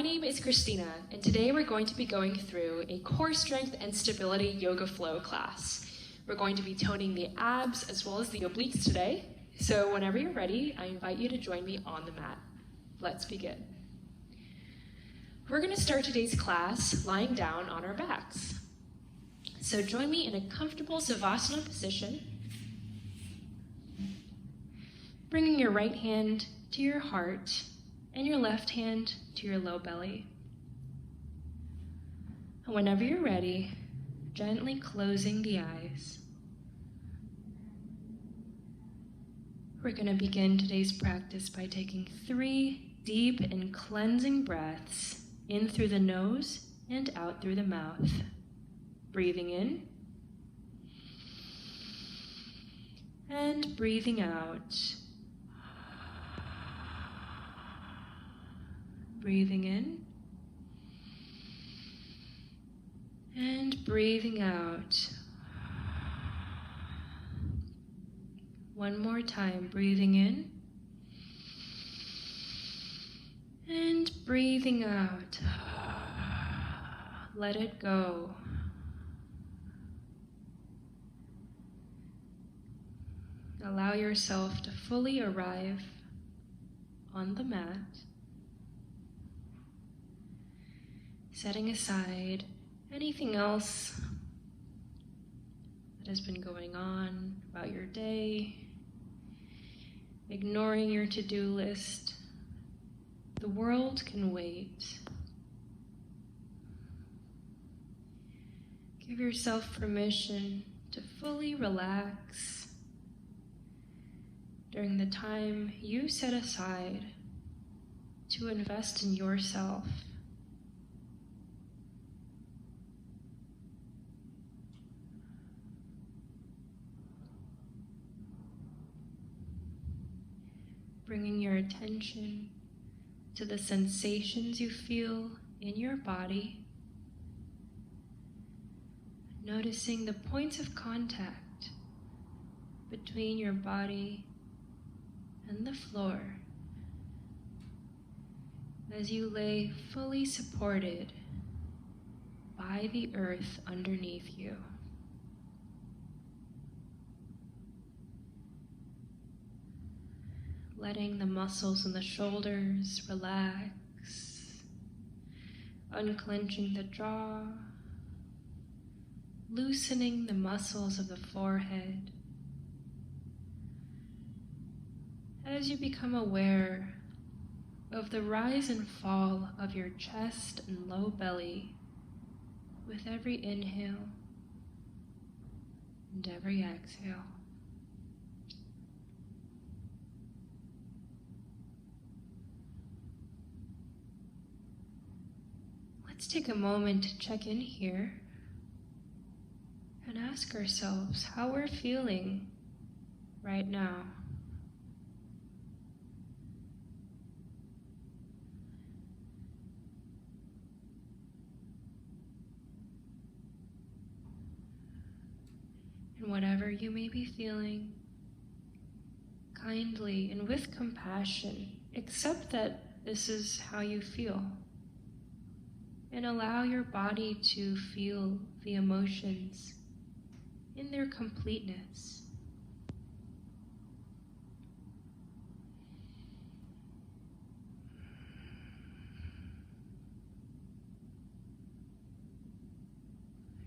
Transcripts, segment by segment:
name is Kristina, and today we're going to be going through a core strength and stability yoga flow class. We're going to be toning the abs as well as the obliques today, so whenever you're ready, I invite you to join me on the mat. Let's begin. We're going to start today's class lying down on our backs. So join me in a comfortable Savasana position, bringing your right hand to your heart and your left hand to your low belly. And whenever you're ready, gently closing the eyes. We're going to begin today's practice by taking 3 deep and cleansing breaths in through the nose and out through the mouth. Breathing in and breathing out. Breathing in and breathing out. One more time, breathing in and breathing out. Let it go. Allow yourself to fully arrive on the mat, setting aside anything else that has been going on about your day, ignoring your to-do list. The world can wait. Give yourself permission to fully relax during the time you set aside to invest in yourself. Bringing your attention to the sensations you feel in your body, noticing the points of contact between your body and the floor as you lay fully supported by the earth underneath you. Letting the muscles in the shoulders relax, unclenching the jaw, loosening the muscles of the forehead. As you become aware of the rise and fall of your chest and low belly with every inhale and every exhale. Let's take a moment to check in here and ask ourselves how we're feeling right now. And whatever you may be feeling, kindly and with compassion, accept that this is how you feel. And allow your body to feel the emotions in their completeness.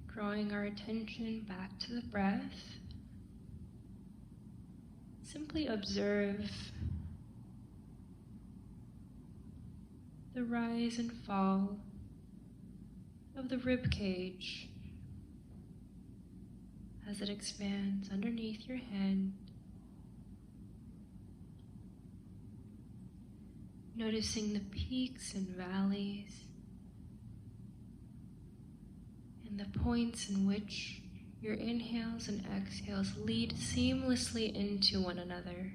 Drawing our attention back to the breath, simply observe the rise and fall of the rib cage as it expands underneath your head. Noticing the peaks and valleys and the points in which your inhales and exhales lead seamlessly into one another.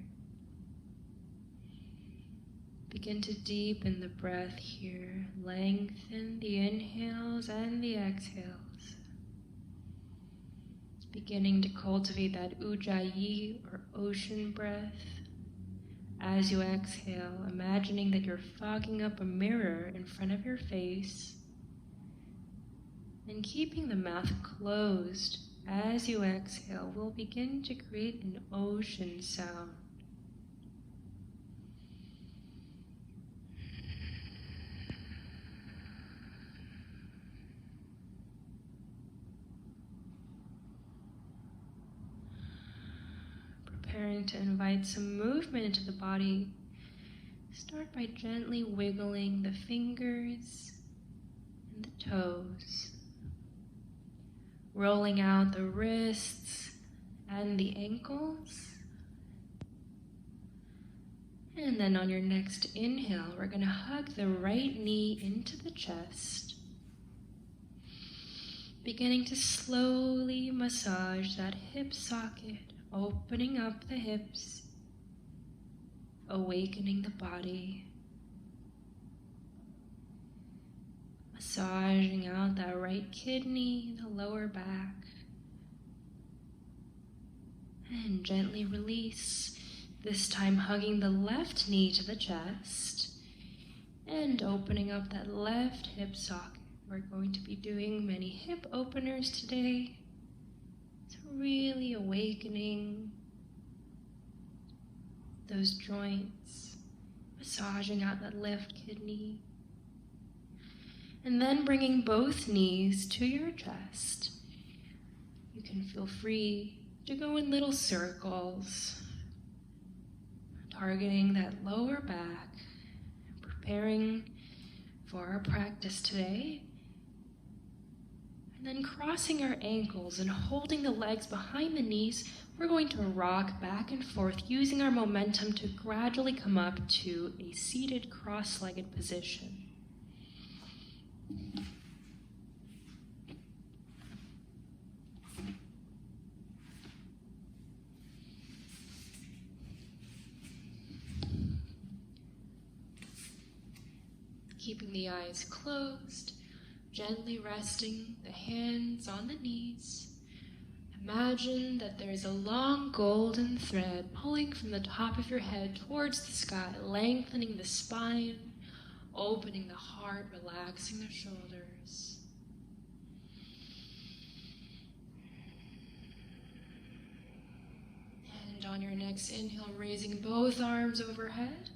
Begin to deepen the breath here. Lengthen the inhales and the exhales. Beginning to cultivate that ujjayi or ocean breath As you exhale, imagining that you're fogging up a mirror in front of your face and keeping the mouth closed. As you exhale, we'll begin to create an ocean sound. Preparing to invite some movement into the body, start by gently wiggling the fingers and the toes, rolling out the wrists and the ankles. And then on your next inhale, we're going to hug the right knee into the chest, beginning to slowly massage that hip socket, opening up the hips, awakening the body, massaging out that right kidney, the lower back, and gently release, this time hugging the left knee to the chest and opening up that left hip socket. We're going to be doing many hip openers today. Really awakening those joints, massaging out that left kidney, and then bringing both knees to your chest. You can feel free to go in little circles, targeting that lower back, preparing for our practice today. And then crossing our ankles and holding the legs behind the knees, we're going to rock back and forth using our momentum to gradually come up to a seated cross-legged position. Keeping the eyes closed, gently resting the hands on the knees. Imagine that there is a long golden thread pulling from the top of your head towards the sky, lengthening the spine, opening the heart, relaxing the shoulders. And on your next inhale, raising both arms overhead.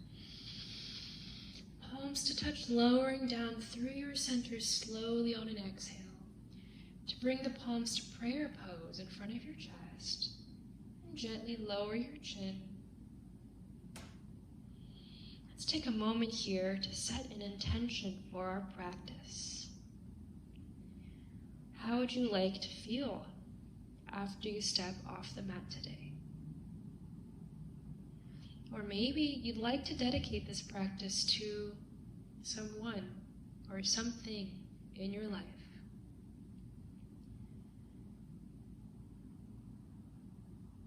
Palms to touch, lowering down through your center slowly on an exhale. To bring the palms to prayer pose in front of your chest. And gently lower your chin. Let's take a moment here to set an intention for our practice. How would you like to feel after you step off the mat today? Or maybe you'd like to dedicate this practice to someone or something in your life.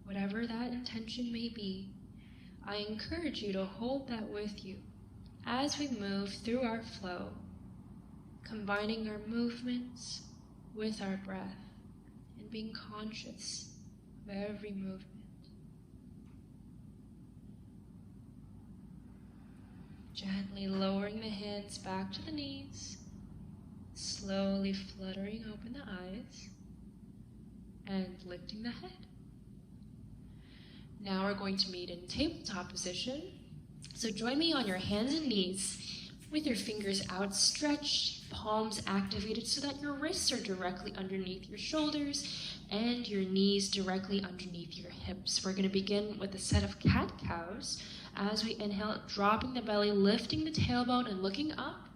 Whatever that intention may be, I encourage you to hold that with you as we move through our flow, combining our movements with our breath and being conscious of every movement. Gently lowering the hands back to the knees, slowly fluttering open the eyes, and lifting the head. Now we're going to meet in tabletop position. So join me on your hands and knees with your fingers outstretched, palms activated so that your wrists are directly underneath your shoulders and your knees directly underneath your hips. We're going to begin with a set of cat-cows. As we inhale, dropping the belly, lifting the tailbone and looking up.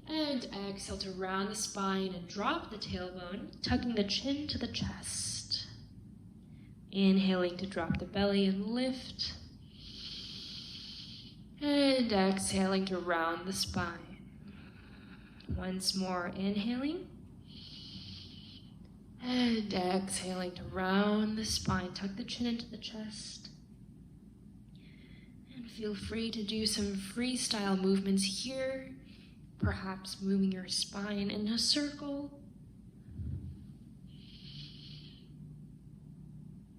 And exhale to round the spine and drop the tailbone, tucking the chin to the chest. Inhaling to drop the belly and lift. And exhaling to round the spine. Once more, inhaling. And exhaling to round the spine, tuck the chin into the chest. Feel free to do some freestyle movements here, perhaps moving your spine in a circle,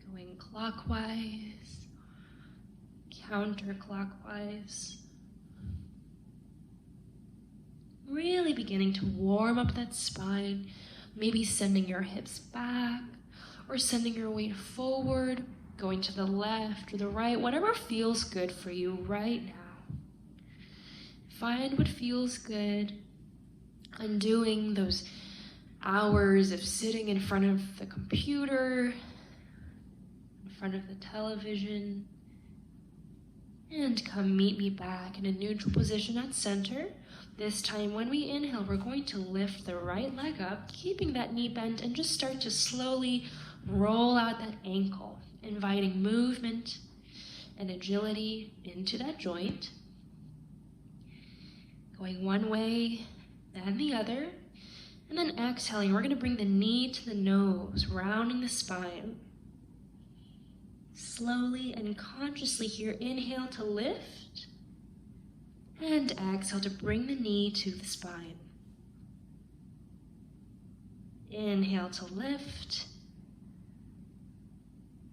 going clockwise, counterclockwise. Really beginning to warm up that spine, maybe sending your hips back or sending your weight forward, going to the left or the right, whatever feels good for you right now. Find what feels good. Undoing those hours of sitting in front of the computer, in front of the television, and come meet me back in a neutral position at center. This time when we inhale, we're going to lift the right leg up, keeping that knee bent, and just start to slowly roll out that ankle, inviting movement and agility into that joint. Going one way, then the other, and then exhaling, we're going to bring the knee to the nose, rounding the spine. Slowly and consciously here, inhale to lift, and exhale to bring the knee to the spine. Inhale to lift,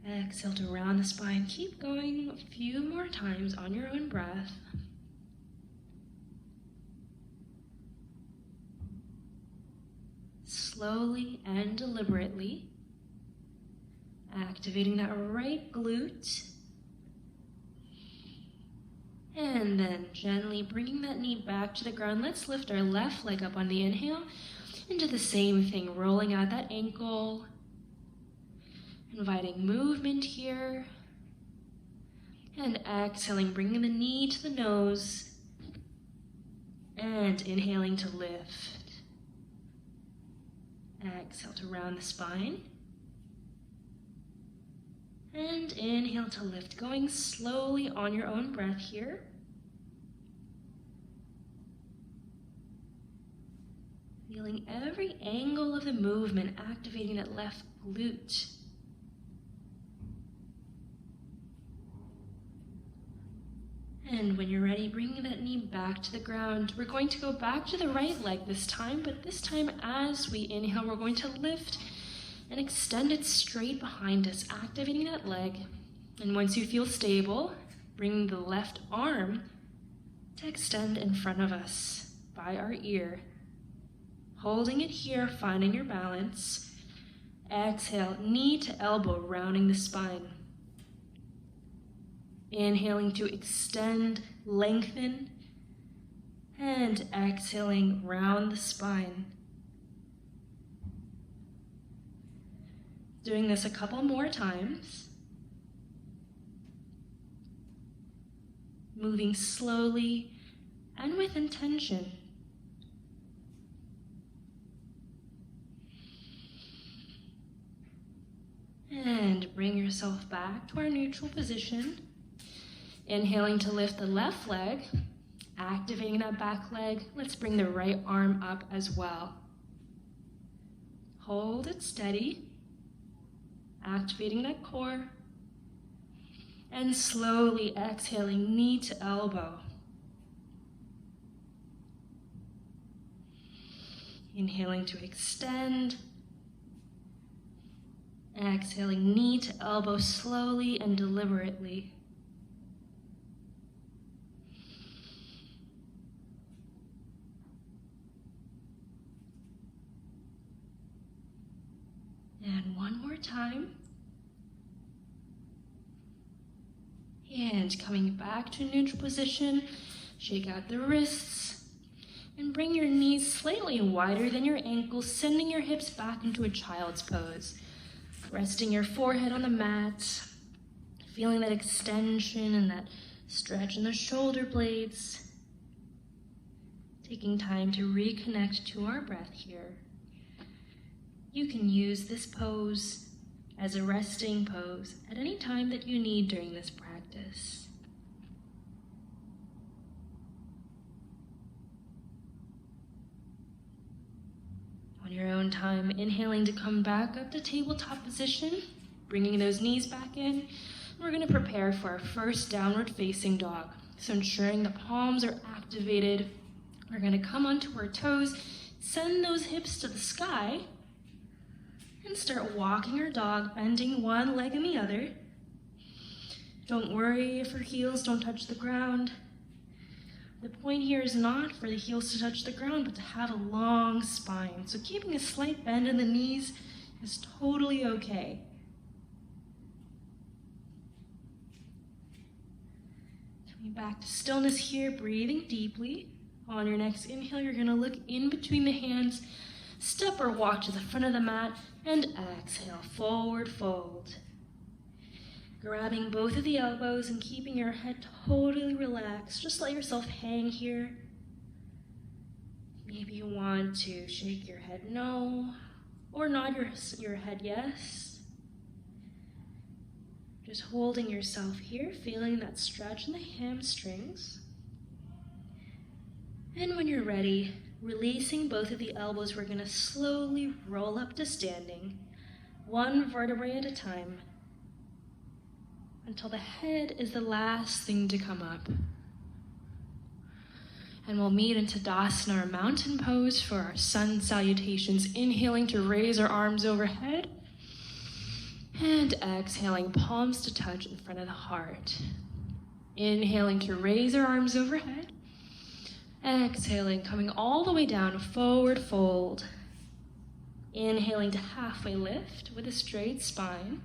exhale to round the spine. Keep going a few more times on your own breath. Slowly and deliberately, activating that right glute, and then gently bringing that knee back to the ground. Let's lift our left leg up on the inhale into the same thing, rolling out that ankle, inviting movement here, and exhaling, bringing the knee to the nose, and inhaling to lift. Exhale to round the spine. And inhale to lift, going slowly on your own breath here. Feeling every angle of the movement, activating that left glute. And when you're ready, bringing that knee back to the ground. We're going to go back to the right leg this time, but this time as we inhale, we're going to lift and extend it straight behind us, activating that leg. And once you feel stable, bring the left arm to extend in front of us by our ear. Holding it here, finding your balance. Exhale, knee to elbow, rounding the spine. Inhaling to extend, lengthen, and exhaling, round the spine. Doing this a couple more times. Moving slowly and with intention. And bring yourself back to our neutral position. Inhaling to lift the left leg, activating that back leg. Let's bring the right arm up as well. Hold it steady, activating that core. And slowly exhaling, knee to elbow. Inhaling to extend. Exhaling, knee to elbow, slowly and deliberately. And one more time. And coming back to neutral position, shake out the wrists and bring your knees slightly wider than your ankles, sending your hips back into a child's pose. Resting your forehead on the mat, feeling that extension and that stretch in the shoulder blades. Taking time to reconnect to our breath here. You can use this pose as a resting pose at any time that you need during this practice. On your own time, inhaling to come back up to tabletop position, bringing those knees back in. We're going to prepare for our first downward facing dog. So ensuring the palms are activated. We're going to come onto our toes, send those hips to the sky, and start walking our dog, bending one leg and the other. Don't worry if your heels don't touch the ground. The point here is not for the heels to touch the ground, but to have a long spine. So keeping a slight bend in the knees is totally okay. Coming back to stillness here, breathing deeply. On your next inhale, you're gonna look in between the hands, step or walk to the front of the mat, and exhale, forward fold. Grabbing both of the elbows and keeping your head totally relaxed. Just let yourself hang here. Maybe you want to shake your head no, or nod your head yes. Just holding yourself here, feeling that stretch in the hamstrings. And when you're ready, releasing both of the elbows, we're gonna slowly roll up to standing, one vertebrae at a time, until the head is the last thing to come up. And we'll meet in Tadasana, or mountain pose, for our sun salutations, inhaling to raise our arms overhead, and exhaling, palms to touch in front of the heart. Inhaling to raise our arms overhead, exhaling, coming all the way down, forward fold. Inhaling to halfway lift with a straight spine.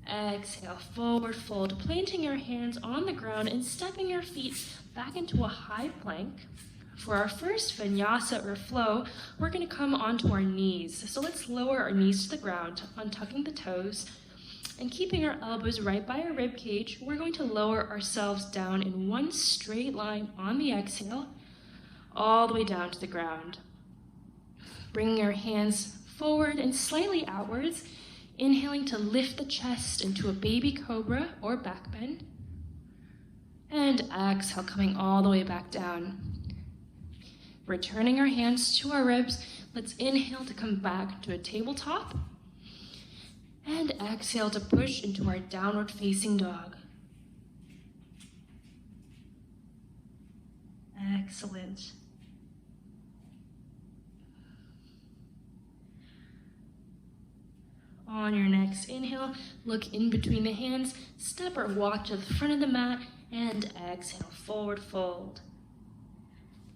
Exhale, forward fold, planting your hands on the ground and stepping your feet back into a high plank. For our first vinyasa or flow, we're going to come onto our knees. So let's lower our knees to the ground, untucking the toes, and keeping our elbows right by our rib cage. We're going to lower ourselves down in one straight line on the exhale, all the way down to the ground. Bringing our hands forward and slightly outwards, inhaling to lift the chest into a baby cobra or back bend. And exhale, coming all the way back down. Returning our hands to our ribs, let's inhale to come back to a tabletop. And exhale to push into our downward facing dog. Excellent. On your next inhale, look in between the hands, step or walk to the front of the mat, and exhale, forward fold.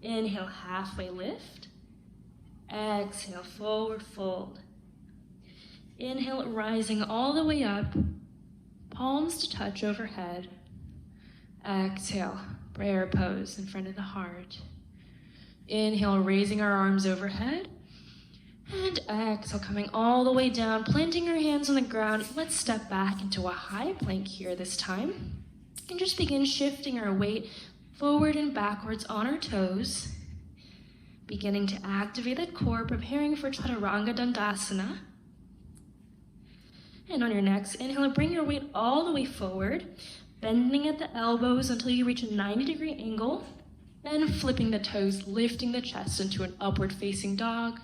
Inhale, halfway lift. Exhale, forward fold. Inhale, rising all the way up, palms to touch overhead. Exhale, prayer pose in front of the heart. Inhale, raising our arms overhead. And exhale, coming all the way down, planting our hands on the ground. Let's step back into a high plank here this time. And just begin shifting our weight forward and backwards on our toes. Beginning to activate that core, preparing for Chaturanga Dandasana. And on your next inhale, bring your weight all the way forward, bending at the elbows until you reach a 90-degree angle. Then flipping the toes, lifting the chest into an upward facing dog.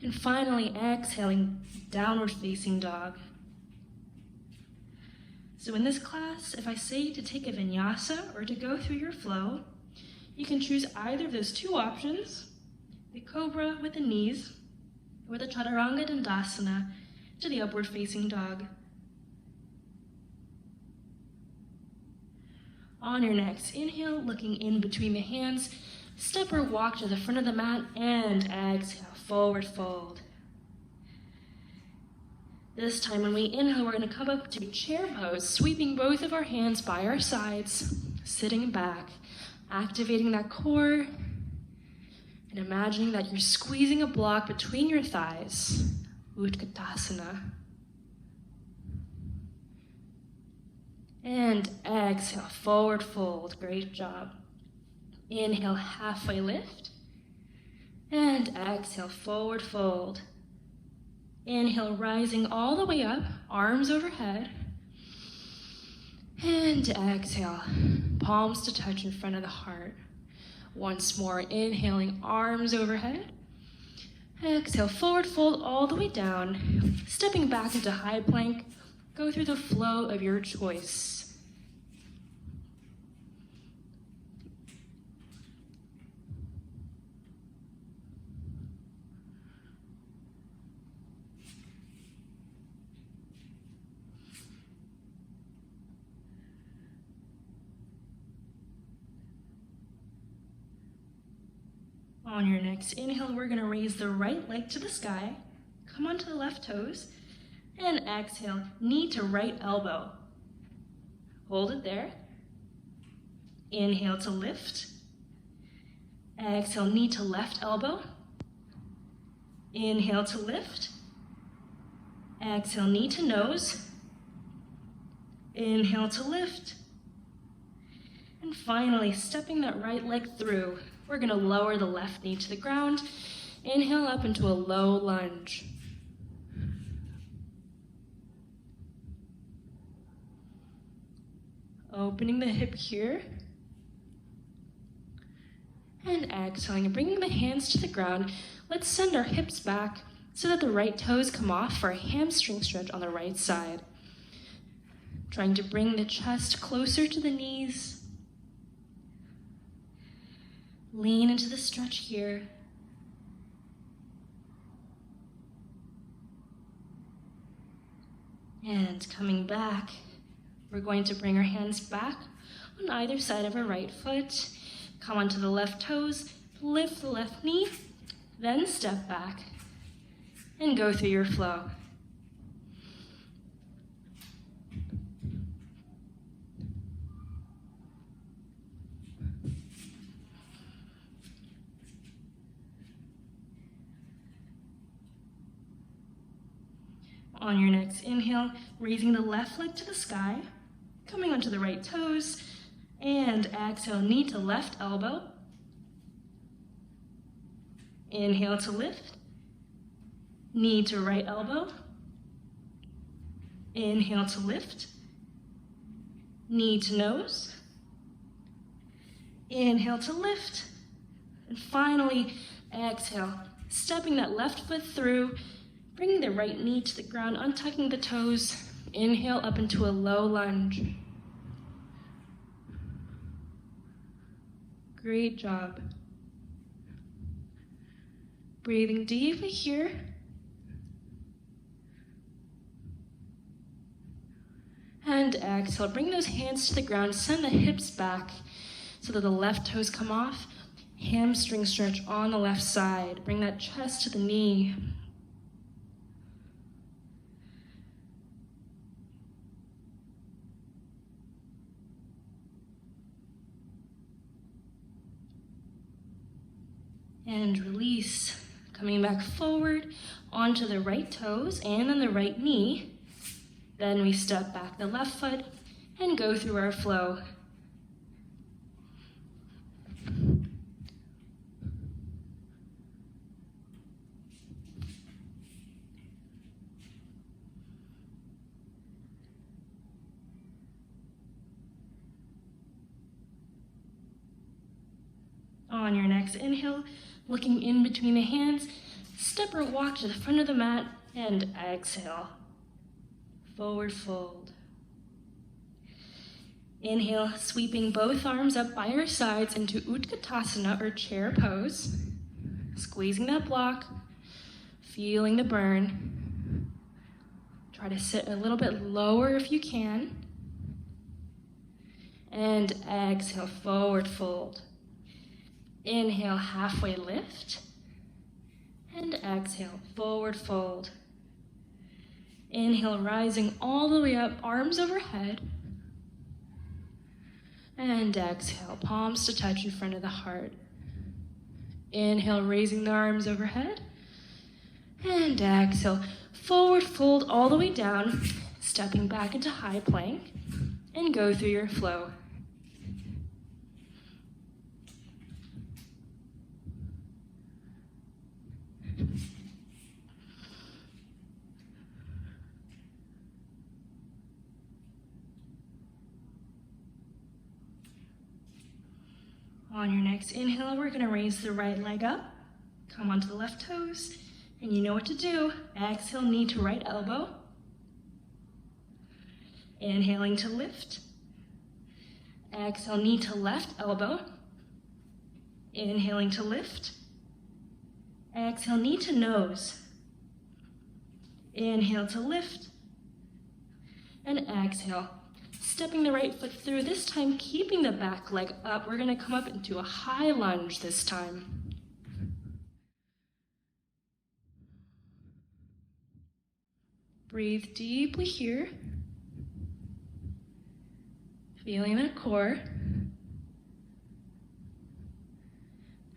And finally, exhaling, downward facing dog. So in this class, if I say to take a vinyasa or to go through your flow, you can choose either of those two options, the cobra with the knees, or the Chaturanga Dandasana to the upward facing dog. On your next inhale, looking in between the hands, step or walk to the front of the mat, and exhale, forward fold. This time when we inhale, we're going to come up to chair pose, sweeping both of our hands by our sides, sitting back, activating that core, and imagining that you're squeezing a block between your thighs, Utkatasana. And exhale, forward fold, great job. Inhale, halfway lift. And exhale, forward fold. Inhale, rising all the way up, arms overhead. And exhale, palms to touch in front of the heart. Once more, inhaling, arms overhead. Exhale, forward fold all the way down. Stepping back into high plank, go through the flow of your choice. On your next inhale, we're gonna raise the right leg to the sky, come onto the left toes, and exhale, knee to right elbow. Hold it there. Inhale to lift. Exhale, knee to left elbow. Inhale to lift. Exhale, knee to nose. Inhale to lift. And finally, stepping that right leg through, we're gonna lower the left knee to the ground. Inhale up into a low lunge. Opening the hip here. And exhaling and bringing the hands to the ground. Let's send our hips back so that the right toes come off for a hamstring stretch on the right side. Trying to bring the chest closer to the knees. Lean into the stretch here. And coming back, we're going to bring our hands back on either side of our right foot. Come onto the left toes, lift the left knee, then step back and go through your flow. On your next inhale, raising the left leg to the sky, coming onto the right toes, and exhale, knee to left elbow. Inhale to lift, knee to right elbow. Inhale to lift, knee to nose. Inhale to lift, and finally exhale, stepping that left foot through, bringing the right knee to the ground, untucking the toes. Inhale up into a low lunge. Great job. Breathing deeply here. And exhale, bring those hands to the ground, send the hips back so that the left toes come off. Hamstring stretch on the left side. Bring that chest to the knee. And release, coming back forward onto the right toes and on the right knee. Then we step back the left foot and go through our flow. On your next inhale, looking in between the hands, step or walk to the front of the mat and exhale. Forward fold. Inhale, sweeping both arms up by your sides into Utkatasana or chair pose. Squeezing that block, feeling the burn. Try to sit a little bit lower if you can. And exhale, forward fold. Inhale, halfway lift, and exhale, forward fold. Inhale, rising all the way up, arms overhead, and exhale, palms to touch in front of the heart. Inhale, raising the arms overhead, and exhale, forward fold all the way down, stepping back into high plank, and go through your flow. On your next inhale, we're going to raise the right leg up, come onto the left toes, and you know what to do. Exhale, knee to right elbow. Inhaling to lift. Exhale, knee to left elbow. Inhaling to lift. Exhale, knee to nose. Inhale to lift. And exhale. Stepping the right foot through, this time keeping the back leg up. We're going to come up into a high lunge this time. Breathe deeply here. Feeling that core.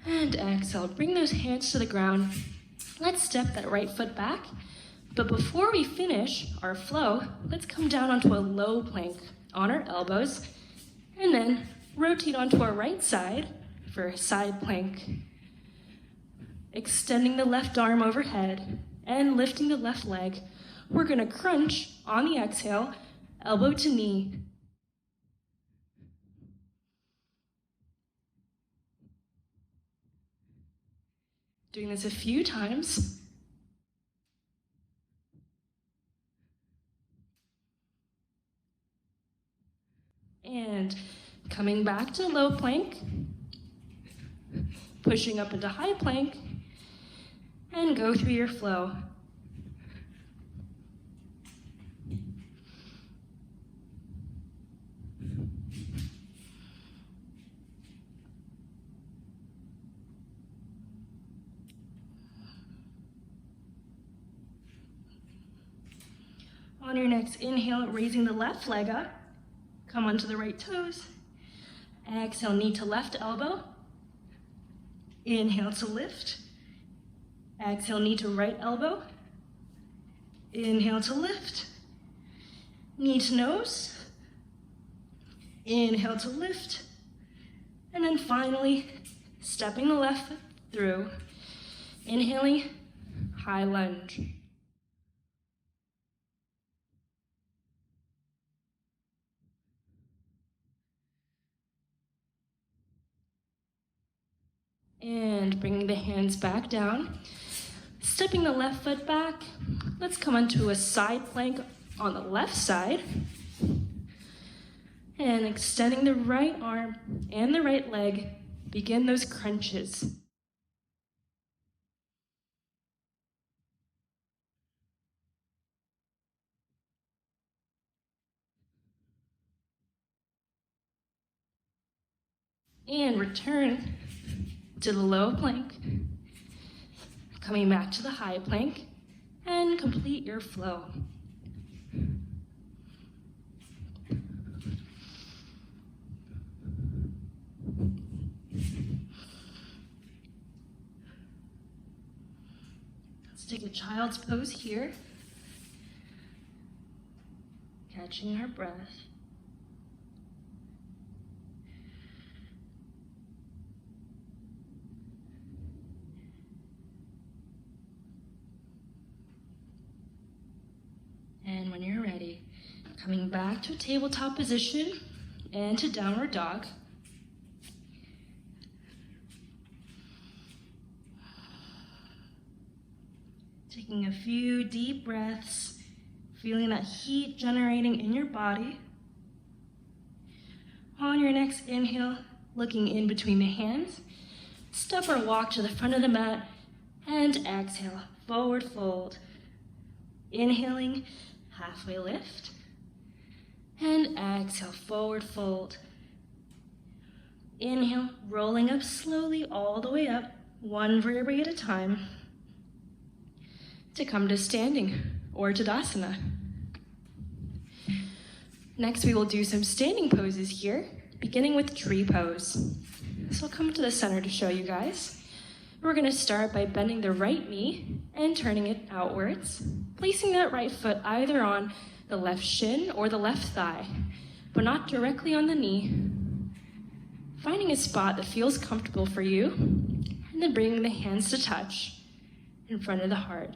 And exhale, bring those hands to the ground. Let's step that right foot back. But before we finish our flow, let's come down onto a low plank on our elbows, and then rotate onto our right side for a side plank. Extending the left arm overhead and lifting the left leg. We're gonna crunch on the exhale, elbow to knee. Doing this a few times. And coming back to low plank, pushing up into high plank, and go through your flow. On your next inhale, raising the left leg up, come onto the right toes. Exhale, knee to left elbow. Inhale to lift. Exhale, knee to right elbow. Inhale to lift. Knee to nose. Inhale to lift. And then finally, stepping the left foot through. Inhaling, high lunge. And bringing the hands back down. Stepping the left foot back. Let's come onto a side plank on the left side. And extending the right arm and the right leg. Begin those crunches. And return to the low plank, coming back to the high plank, and complete your flow. Let's take a child's pose here, catching our breath. And when you're ready, coming back to a tabletop position and to downward dog. Taking a few deep breaths, feeling that heat generating in your body. On your next inhale, looking in between the hands, step or walk to the front of the mat, and exhale, forward fold. Inhaling, halfway lift, and exhale, forward fold. Inhale, rolling up slowly all the way up, one vertebrae at a time, to come to standing or Tadasana. Next, we will do some standing poses here, beginning with tree pose. So I'll come to the center to show you guys. We're going to start by bending the right knee and turning it outwards, placing that right foot either on the left shin or the left thigh, but not directly on the knee. Finding a spot that feels comfortable for you, and then bringing the hands to touch in front of the heart.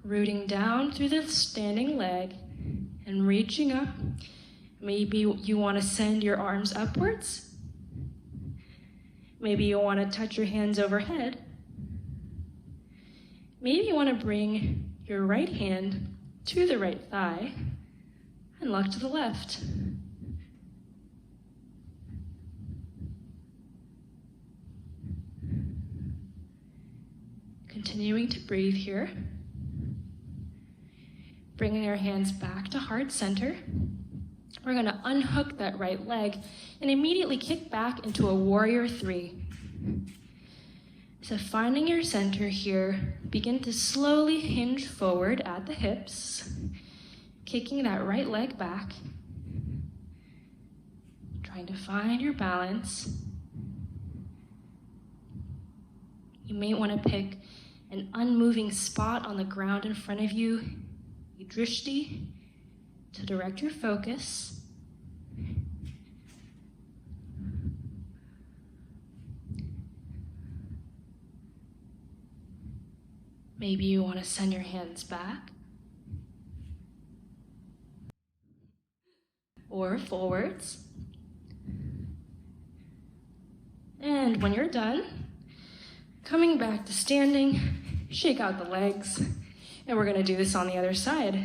Rooting down through the standing leg and reaching up. Maybe you want to send your arms upwards. Maybe you want to touch your hands overhead. Maybe you want to bring your right hand to the right thigh and look to the left. Continuing to breathe here. Bringing our hands back to heart center. We're going to unhook that right leg and immediately kick back into a warrior three. So finding your center here, begin to slowly hinge forward at the hips, kicking that right leg back, trying to find your balance. You may want to pick an unmoving spot on the ground in front of you, drishti, to direct your focus. Maybe you want to send your hands back or forwards. And when you're done, coming back to standing, shake out the legs, and we're going to do this on the other side.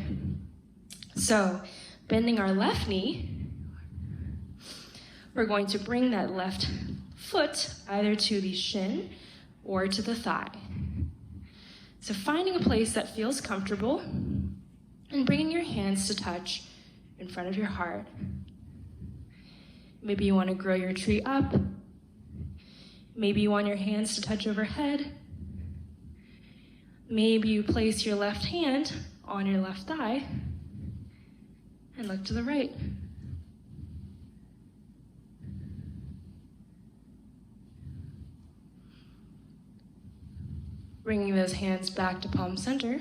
So, bending our left knee, we're going to bring that left foot either to the shin or to the thigh. So finding a place that feels comfortable and bringing your hands to touch in front of your heart. Maybe you want to grow your tree up. Maybe you want your hands to touch overhead. Maybe you place your left hand on your left thigh and look to the right. Bringing those hands back to palm center,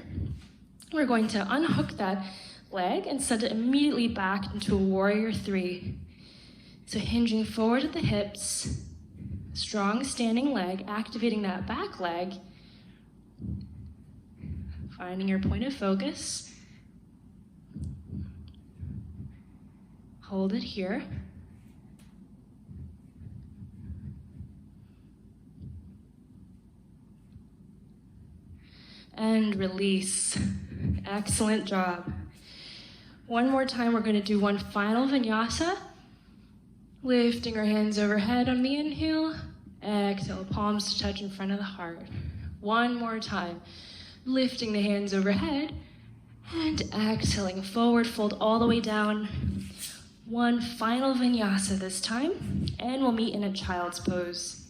we're going to unhook that leg and send it immediately back into a warrior three. So hinging forward at the hips, strong standing leg, activating that back leg, finding your point of focus. Hold it here. And release. Excellent job. One more time, we're going to do one final vinyasa. Lifting our hands overhead on the inhale. Exhale, palms to touch in front of the heart. One more time. Lifting the hands overhead. And exhaling, forward fold all the way down. One final vinyasa this time. And we'll meet in a child's pose.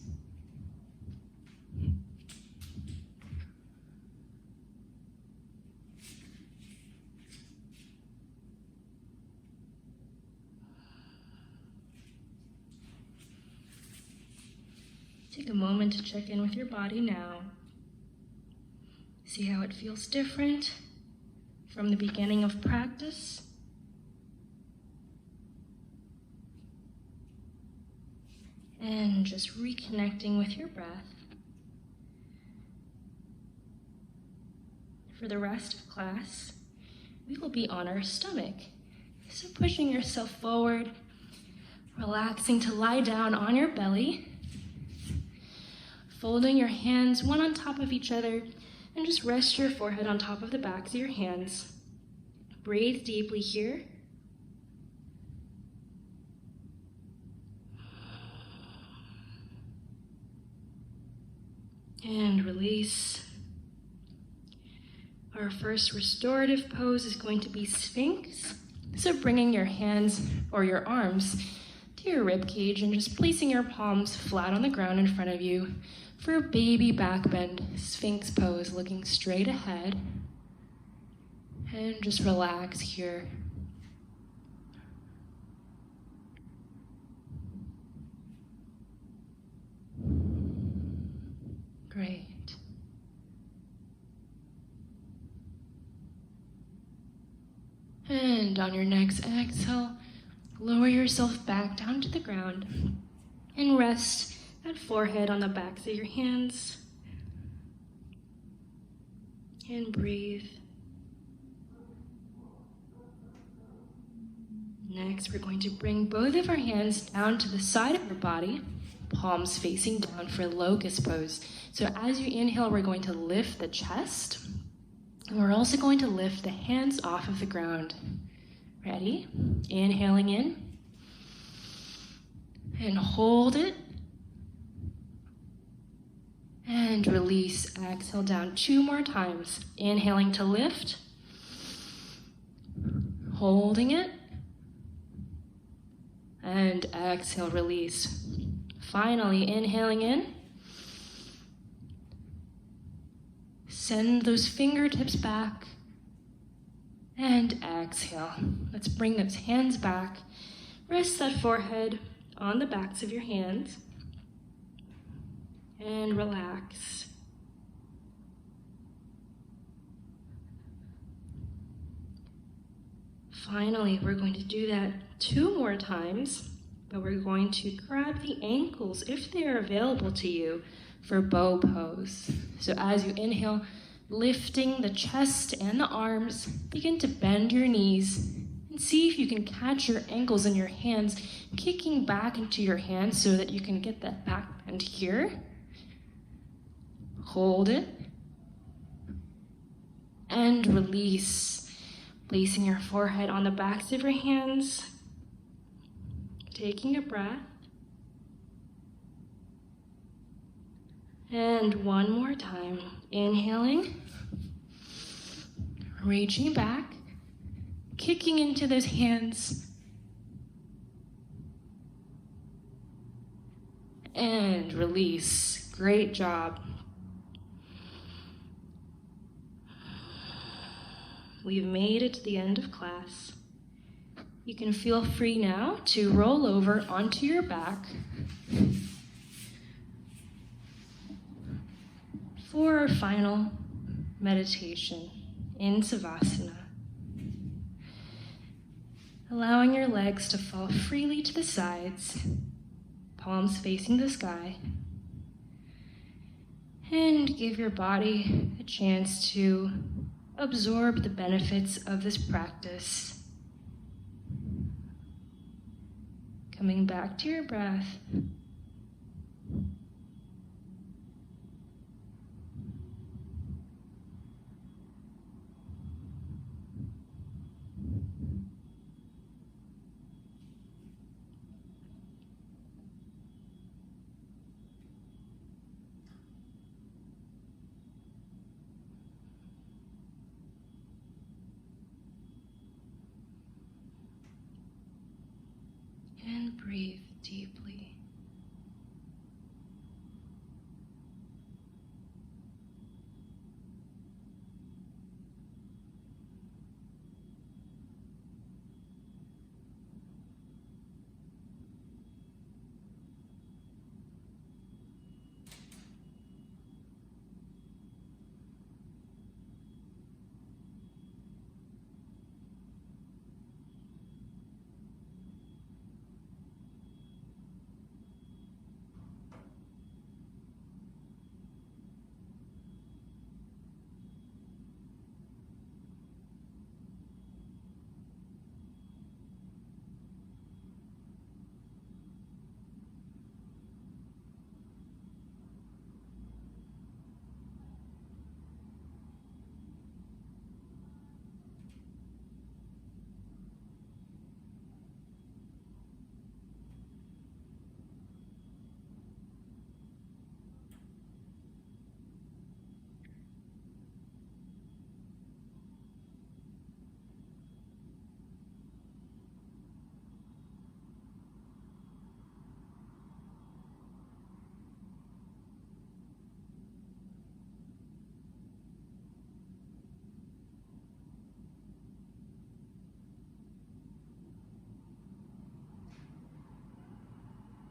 Take a moment to check in with your body now. See how it feels different from the beginning of practice. And just reconnecting with your breath. For the rest of class, we will be on our stomach. So pushing yourself forward, relaxing to lie down on your belly. Folding your hands one on top of each other and just rest your forehead on top of the backs of your hands. Breathe deeply here. And release. Our first restorative pose is going to be Sphinx. So bringing your hands or your arms to your rib cage and just placing your palms flat on the ground in front of you. For a baby back bend, Sphinx pose, looking straight ahead. And just relax here. Great. And on your next exhale, lower yourself back down to the ground and rest that forehead on the backs of your hands. And breathe. Next, we're going to bring both of our hands down to the side of your body, palms facing down for locust pose. So as you inhale, we're going to lift the chest. And we're also going to lift the hands off of the ground. Ready? Inhaling in. And hold it. And release. Exhale down 2 more times. Inhaling to lift. Holding it. And exhale, release. Finally, inhaling in. Send those fingertips back. And exhale. Let's bring those hands back. Rest that forehead on the backs of your hands. And relax. Finally, we're going to do that 2 more times, but we're going to grab the ankles if they are available to you for bow pose. So as you inhale, lifting the chest and the arms, begin to bend your knees and see if you can catch your ankles in your hands, kicking back into your hands so that you can get that back bend here. Hold it and release. Placing your forehead on the backs of your hands, taking a breath, and one more time, inhaling, reaching back, kicking into those hands, and release. Great job. We've made it to the end of class. You can feel free now to roll over onto your back for our final meditation in Savasana. Allowing your legs to fall freely to the sides, palms facing the sky, and give your body a chance to absorb the benefits of this practice. Coming back to your breath. And breathe deeply.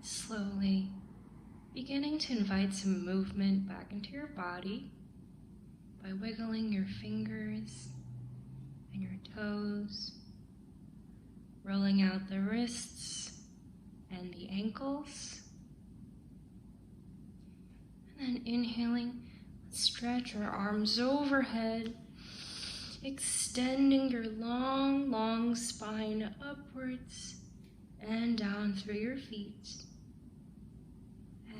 Slowly beginning to invite some movement back into your body by wiggling your fingers and your toes, rolling out the wrists and the ankles. And then inhaling, stretch your arms overhead, extending your long spine upwards and down through your feet.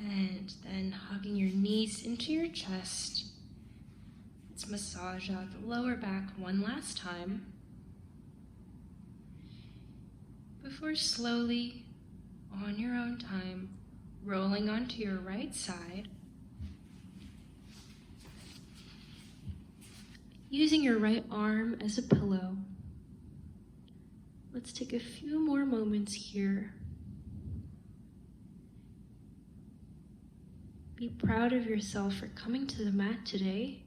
And then hugging your knees into your chest. Let's massage out the lower back one last time before slowly, on your own time, rolling onto your right side. Using your right arm as a pillow. Let's take a few more moments here. Be proud of yourself for coming to the mat today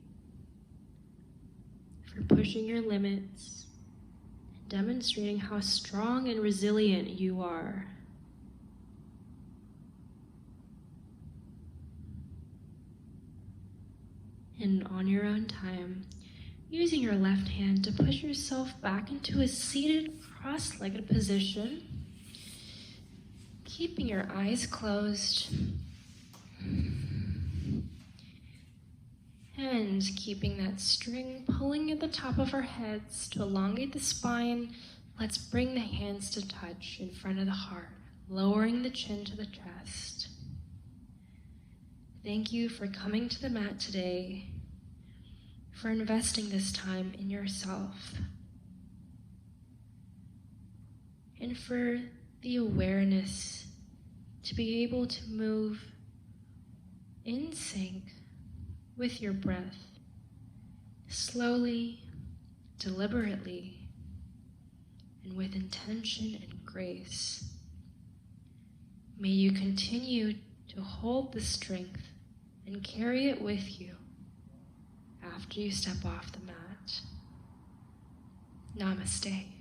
for pushing your limits, and demonstrating how strong and resilient you are. And on your own time, using your left hand to push yourself back into a seated, cross-legged position, keeping your eyes closed, and keeping that string pulling at the top of our heads to elongate the spine. Let's bring the hands to touch in front of the heart, lowering the chin to the chest. Thank you for coming to the mat today, for investing this time in yourself, and for the awareness to be able to move in sync with your breath, slowly, deliberately, and with intention and grace. May you continue to hold the strength and carry it with you after you step off the mat. Namaste.